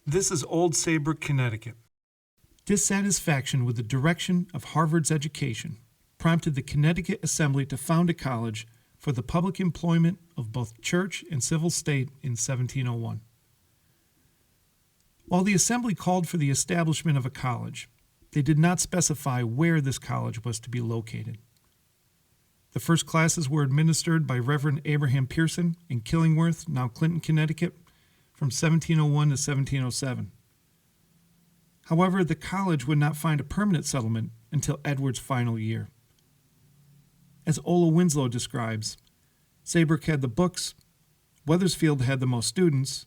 This is Old Saybrook, Connecticut. Dissatisfaction with the direction of Harvard's education prompted the Connecticut Assembly to found a college for the public employment of both church and civil state in 1701. While the Assembly called for the establishment of a college, they did not specify where this college was to be located. The first classes were administered by Reverend Abraham Pearson in Killingworth, now Clinton, Connecticut, from 1701 to 1707. However, the college would not find a permanent settlement until Edward's final year. As Ola Winslow describes, Saybrook had the books, Wethersfield had the most students,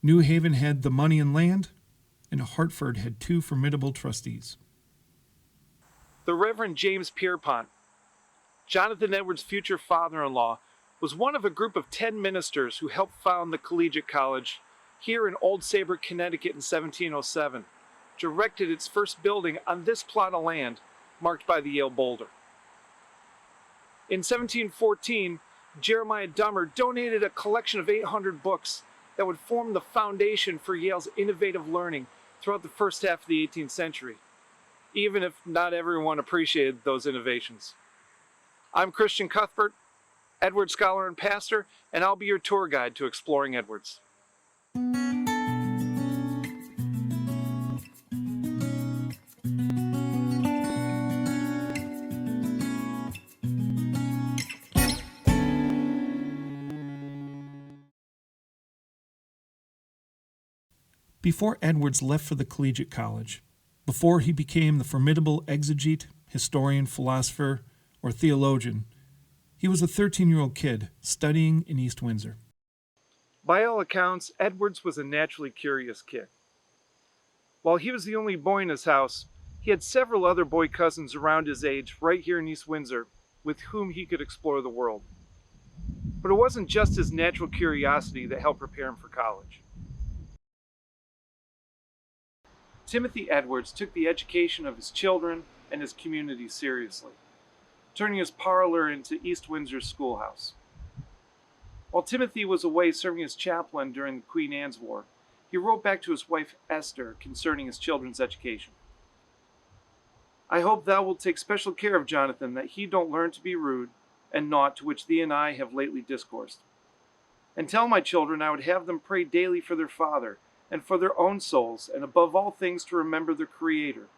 New Haven had the money and land, and Hartford had two formidable trustees. The Reverend James Pierpont, Jonathan Edwards' future father-in-law, was one of a group of 10 ministers who helped found the Collegiate College here in Old Saybrook, Connecticut in 1707, erected its first building on this plot of land marked by the Yale boulder. In 1714, Jeremiah Dummer donated a collection of 800 books that would form the foundation for Yale's innovative learning throughout the first half of the 18th century, even if not everyone appreciated those innovations. I'm Christian Cuthbert, Edwards scholar and pastor, and I'll be your tour guide to exploring Edwards. Before Edwards left for the collegiate college, before he became the formidable exegete, historian, philosopher, or theologian, he was a 13-year-old kid studying in East Windsor. By all accounts, Edwards was a naturally curious kid. While he was the only boy in his house, he had several other boy cousins around his age right here in East Windsor with whom he could explore the world. But it wasn't just his natural curiosity that helped prepare him for college. Timothy Edwards took the education of his children and his community seriously, turning his parlor into East Windsor's schoolhouse. While Timothy was away serving as chaplain during the Queen Anne's War, he wrote back to his wife Esther concerning his children's education. "I hope thou wilt take special care of Jonathan, that he don't learn to be rude and naught to which thee and I have lately discoursed. And tell my children I would have them pray daily for their father, and for their own souls, and above all things to remember their Creator,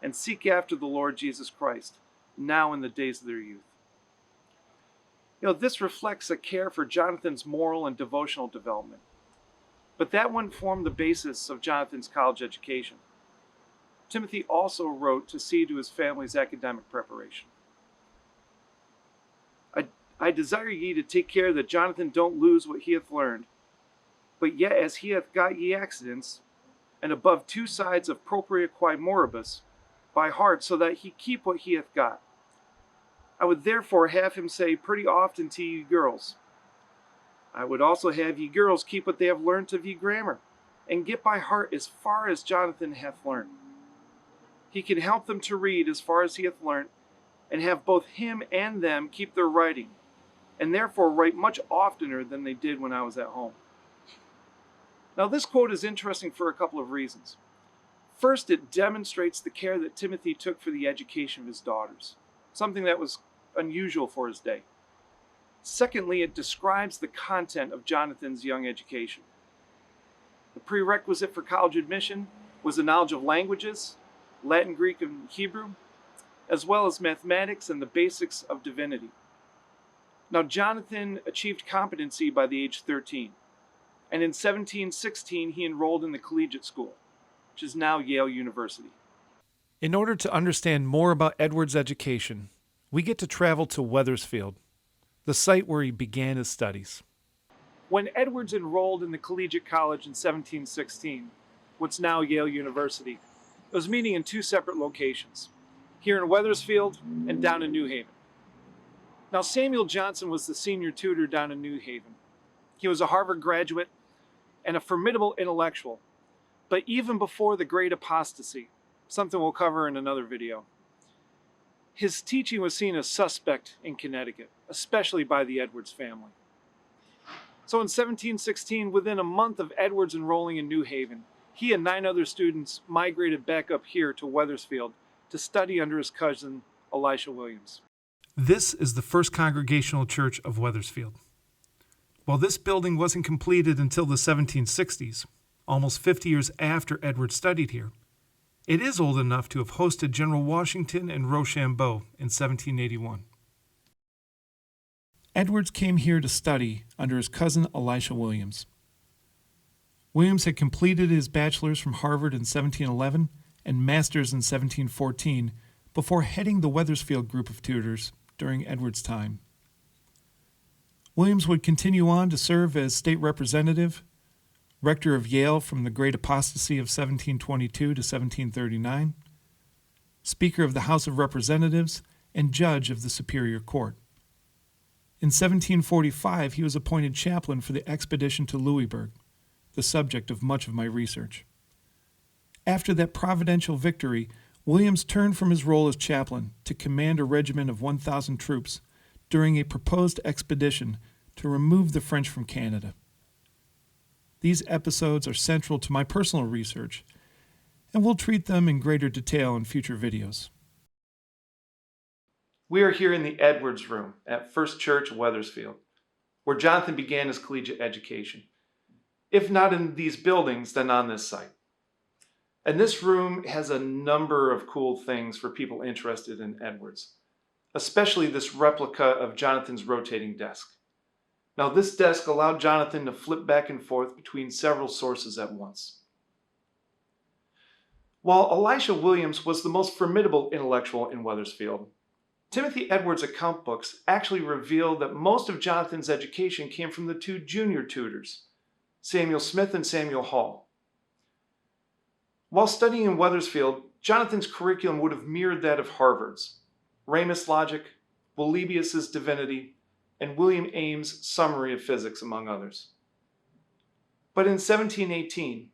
and seek after the Lord Jesus Christ, now in the days of their youth." This reflects a care for Jonathan's moral and devotional development. But that wouldn't form the basis of Jonathan's college education. Timothy also wrote to see to his family's academic preparation. I desire ye to take care that Jonathan don't lose what he hath learned, but yet as he hath got ye accidents, and above 2 sides of propria quae moribus, by heart, so that he keep what he hath got. I would therefore have him say pretty often to ye girls, I would also have ye girls keep what they have learnt of ye grammar, and get by heart as far as Jonathan hath learnt. He can help them to read as far as he hath learnt, and have both him and them keep their writing, and therefore write much oftener than they did when I was at home. Now this quote is interesting for a couple of reasons. First, it demonstrates the care that Timothy took for the education of his daughters, something that was unusual for his day. Secondly, it describes the content of Jonathan's young education. The prerequisite for college admission was a knowledge of languages, Latin, Greek, and Hebrew, as well as mathematics and the basics of divinity. Now, Jonathan achieved competency by the age of 13, and in 1716 he enrolled in the collegiate school, which is now Yale University. In order to understand more about Edward's education, we get to travel to Wethersfield, the site where he began his studies. When Edwards enrolled in the collegiate college in 1716, what's now Yale University, it was meeting in 2 separate locations, here in Wethersfield and down in New Haven. Now, Samuel Johnson was the senior tutor down in New Haven. He was a Harvard graduate and a formidable intellectual, but even before the Great Apostasy, something we'll cover in another video, his teaching was seen as suspect in Connecticut, especially by the Edwards family. So in 1716, within a month of Edwards enrolling in New Haven, he and 9 other students migrated back up here to Wethersfield to study under his cousin, Elisha Williams. This is the First Congregational Church of Wethersfield. While this building wasn't completed until the 1760s, almost 50 years after Edward studied here, it is old enough to have hosted General Washington and Rochambeau in 1781. Edwards came here to study under his cousin Elisha Williams. Williams had completed his bachelor's from Harvard in 1711 and master's in 1714 before heading the Wethersfield group of tutors during Edwards' time. Williams would continue on to serve as state representative, rector of Yale from the Great Apostasy of 1722 to 1739, Speaker of the House of Representatives, and Judge of the Superior Court. In 1745, he was appointed chaplain for the expedition to Louisbourg, the subject of much of my research. After that providential victory, Williams turned from his role as chaplain to command a regiment of 1,000 troops during a proposed expedition to remove the French from Canada. These episodes are central to my personal research, and we'll treat them in greater detail in future videos. We are here in the Edwards Room at First Church, Wethersfield, where Jonathan began his collegiate education. If not in these buildings, then on this site. And this room has a number of cool things for people interested in Edwards, especially this replica of Jonathan's rotating desk. Now, this desk allowed Jonathan to flip back and forth between several sources at once. While Elisha Williams was the most formidable intellectual in Wethersfield, Timothy Edwards' account books actually reveal that most of Jonathan's education came from the 2 junior tutors, Samuel Smith and Samuel Hall. While studying in Wethersfield, Jonathan's curriculum would have mirrored that of Harvard's, Ramus' Logic, Polybius' Divinity, and William Ames' Summary of Physics, among others. But in 1718,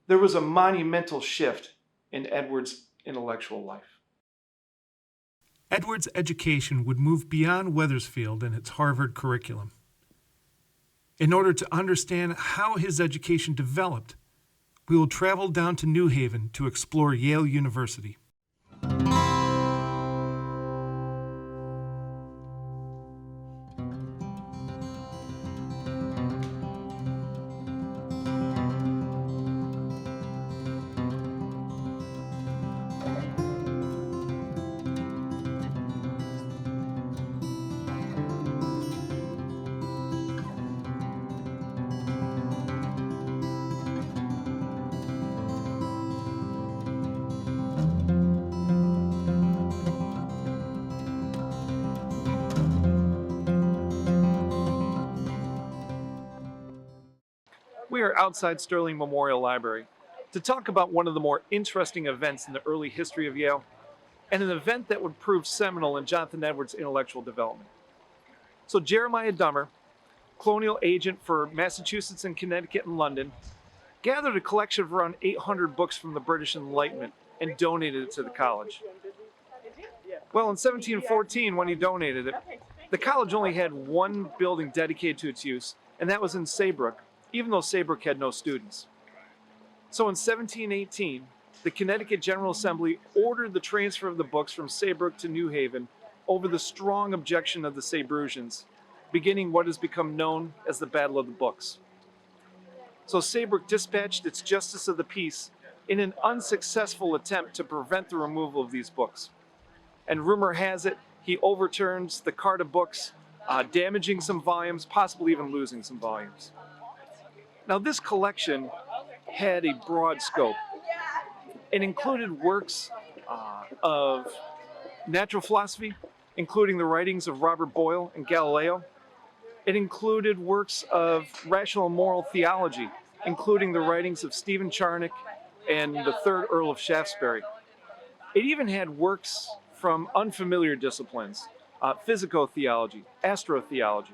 there was a monumental shift in Edwards' intellectual life. Edwards' education would move beyond Wethersfield and its Harvard curriculum. In order to understand how his education developed, we will travel down to New Haven to explore Yale University. We are outside Sterling Memorial Library to talk about one of the more interesting events in the early history of Yale, and an event that would prove seminal in Jonathan Edwards' intellectual development. So Jeremiah Dummer, colonial agent for Massachusetts and Connecticut and London, gathered a collection of around 800 books from the British Enlightenment and donated it to the college. Well, in 1714, when he donated it, the college only had one building dedicated to its use, and that was in Saybrook, even though Saybrook had no students. So in 1718, the Connecticut General Assembly ordered the transfer of the books from Saybrook to New Haven over the strong objection of the Saybrusians, beginning what has become known as the Battle of the Books. So Saybrook dispatched its Justice of the Peace in an unsuccessful attempt to prevent the removal of these books. And rumor has it, he overturns the cart of books, damaging some volumes, possibly even losing some volumes. Now, this collection had a broad scope. It included works of natural philosophy, including the writings of Robert Boyle and Galileo. It included works of rational and moral theology, including the writings of Stephen Charnock and the 3rd Earl of Shaftesbury. It even had works from unfamiliar disciplines, physico-theology, astrotheology.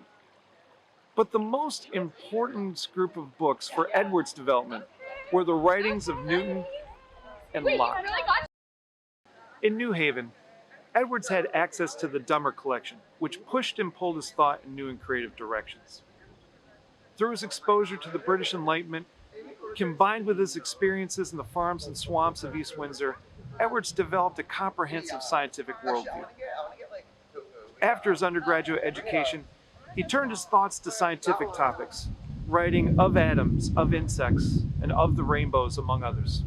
But the most important group of books for Edwards' development were the writings of Newton and Locke. In New Haven, Edwards had access to the Dummer collection, which pushed and pulled his thought in new and creative directions. Through his exposure to the British Enlightenment, Combined with his experiences in the farms and swamps of East Windsor, Edwards developed a comprehensive scientific worldview. After his undergraduate education, he turned his thoughts to scientific topics, writing of atoms, of insects, and of the rainbows, among others.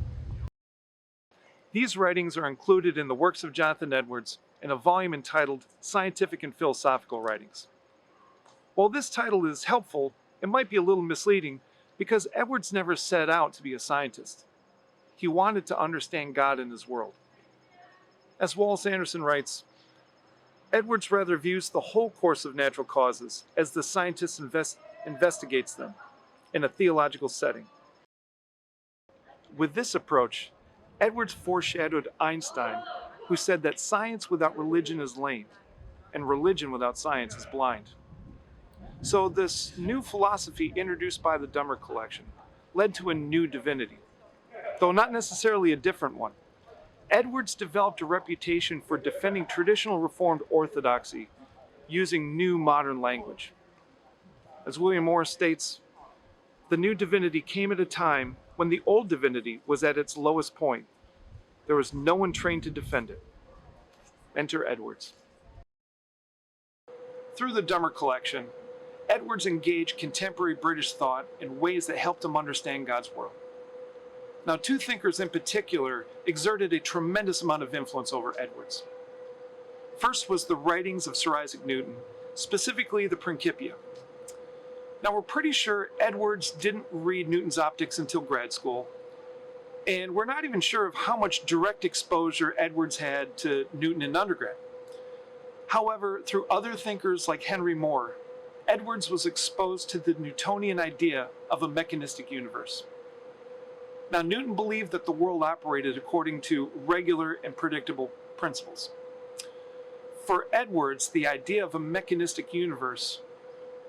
These writings are included in the works of Jonathan Edwards in a volume entitled Scientific and Philosophical Writings. While this title is helpful, it might be a little misleading because Edwards never set out to be a scientist. He wanted to understand God and his world. As Wallace Anderson writes, Edwards rather views the whole course of natural causes as the scientist investigates them in a theological setting. With this approach, Edwards foreshadowed Einstein, who said that science without religion is lame, and religion without science is blind. So this new philosophy introduced by the Dummer collection led to a new divinity, though not necessarily a different one. Edwards developed a reputation for defending traditional Reformed orthodoxy using new modern language. As William Morris states, the new divinity came at a time when the old divinity was at its lowest point. There was no one trained to defend it. Enter Edwards. Through the Dummer collection, Edwards engaged contemporary British thought in ways that helped him understand God's world. Now, two thinkers in particular exerted a tremendous amount of influence over Edwards. First was the writings of Sir Isaac Newton, specifically the Principia. Now, we're pretty sure Edwards didn't read Newton's Optics until grad school, and we're not even sure of how much direct exposure Edwards had to Newton in undergrad. However, through other thinkers like Henry Moore, Edwards was exposed to the Newtonian idea of a mechanistic universe. Now, Newton believed that the world operated according to regular and predictable principles. For Edwards, the idea of a mechanistic universe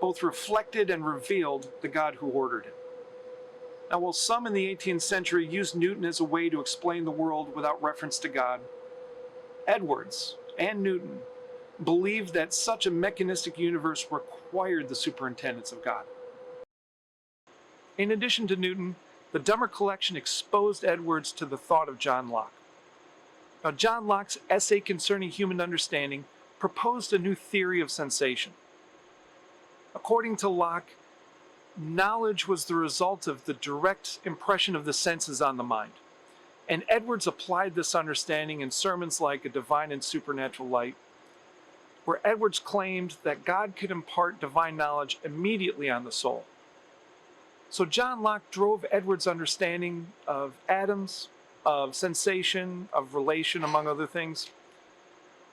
both reflected and revealed the God who ordered it. Now, while some in the 18th century used Newton as a way to explain the world without reference to God, Edwards and Newton believed that such a mechanistic universe required the superintendence of God. In addition to Newton, the Dummer collection exposed Edwards to the thought of John Locke. Now, John Locke's essay concerning human understanding proposed a new theory of sensation. According to Locke, knowledge was the result of the direct impression of the senses on the mind, and Edwards applied this understanding in sermons like A Divine and Supernatural Light, where Edwards claimed that God could impart divine knowledge immediately on the soul. So John Locke drove Edwards' understanding of atoms, of sensation, of relation, among other things.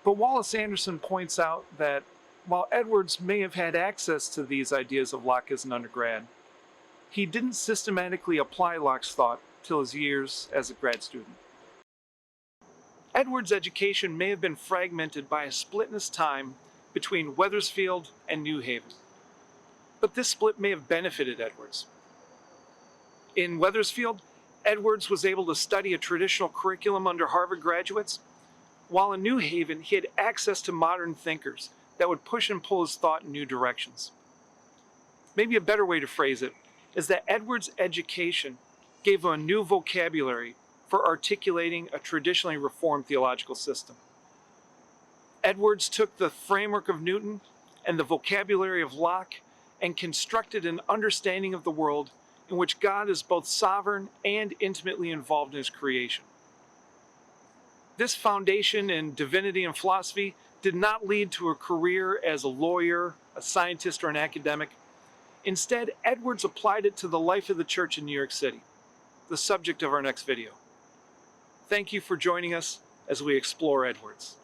But Wallace Anderson points out that while Edwards may have had access to these ideas of Locke as an undergrad, he didn't systematically apply Locke's thought till his years as a grad student. Edwards' education may have been fragmented by a split in his time between Wethersfield and New Haven. But this split may have benefited Edwards. In Wethersfield, Edwards was able to study a traditional curriculum under Harvard graduates, while in New Haven, he had access to modern thinkers that would push and pull his thought in new directions. Maybe a better way to phrase it is that Edwards' education gave him a new vocabulary for articulating a traditionally Reformed theological system. Edwards took the framework of Newton and the vocabulary of Locke and constructed an understanding of the world in which God is both sovereign and intimately involved in his creation. This foundation in divinity and philosophy did not lead to a career as a lawyer, a scientist, or an academic. Instead, Edwards applied it to the life of the church in New York City, the subject of our next video. Thank you for joining us as we explore Edwards.